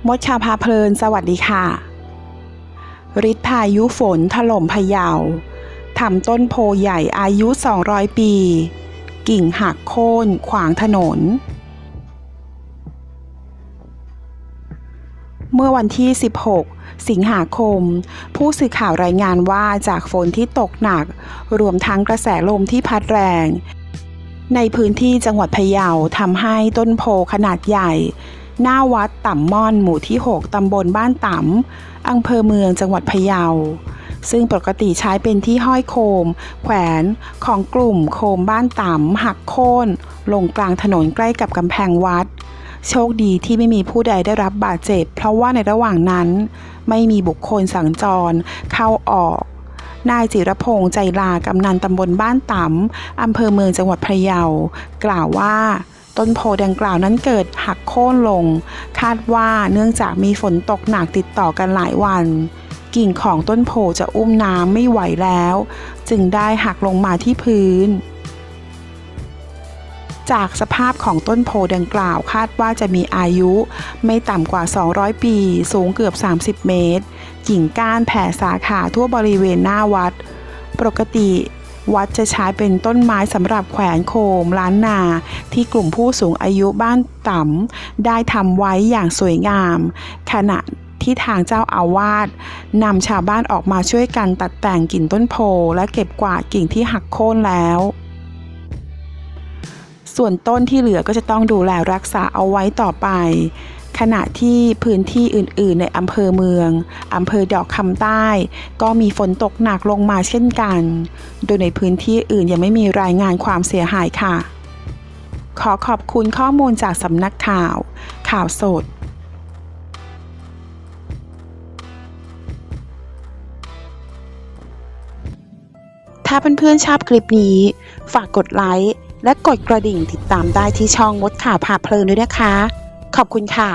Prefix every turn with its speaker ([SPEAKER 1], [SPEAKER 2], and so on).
[SPEAKER 1] มดชาพาเพลินสวัสดีค่ะฤทธิ์พายุฝนถล่มพะเยาทำต้นโพใหญ่อายุ200 ปีกิ่งหักโค่นขวางถนนเมื่อวันที่16 สิงหาคมผู้สื่อข่าวรายงานว่าจากฝนที่ตกหนักรวมทั้งกระแสลมที่พัดแรงในพื้นที่จังหวัดพะเยาทำให้ต้นโพขนาดใหญ่หน้าวัดต่ำม่อนหมู่ที่6ตำบลบ้านต่ำอำเภอเมืองจังหวัดพะเยาซึ่งปกติใช้เป็นที่ห้อยโคมแขวนของกลุ่มโคมบ้านต่ำหักโค่นลงกลางถนนใกล้กับกำแพงวัดโชคดีที่ไม่มีผู้ใดได้รับบาดเจ็บเพราะว่าในระหว่างนั้นไม่มีบุคคลสัญจรเข้าออกนายจิรพงษ์ใจลากำนันตำบลบ้านต่ำอำเภอเมืองจังหวัดพะเยากล่าวว่าต้นโพดังกล่าวนั้นเกิดหักโค่นลงคาดว่าเนื่องจากมีฝนตกหนักติดต่อกันหลายวันกิ่งของต้นโพจะอุ้มน้ำไม่ไหวแล้วจึงได้หักลงมาที่พื้นจากสภาพของต้นโพดังกล่าวคาดว่าจะมีอายุไม่ต่ำกว่า200 ปีสูงเกือบ30 เมตรกิ่งก้านแผ่สาขาทั่วบริเวณหน้าวัดปกติวัดจะใช้เป็นต้นไม้สำหรับแขวนโคมล้านนาที่กลุ่มผู้สูงอายุบ้านต่ำได้ทำไว้อย่างสวยงามขณะที่ทางเจ้าอาวาสนำชาวบ้านออกมาช่วยกันตัดแต่งกิ่งต้นโพและเก็บกวาดกิ่งที่หักโค่นแล้วส่วนต้นที่เหลือก็จะต้องดูแลรักษาเอาไว้ต่อไปขณะที่พื้นที่อื่นๆในอำเภอเมืองอำเภอดอกคำใต้ก็มีฝนตกหนักลงมาเช่นกันโดยในพื้นที่อื่นยังไม่มีรายงานความเสียหายค่ะขอขอบคุณข้อมูลจากสำนักข่าวสดถ้าเพื่อนๆชอบคลิปนี้ฝากกดไลค์และกดกระดิ่งติดตามได้ที่ช่องมดข่าวพาเพลินด้วยนะคะขอบคุณค่ะ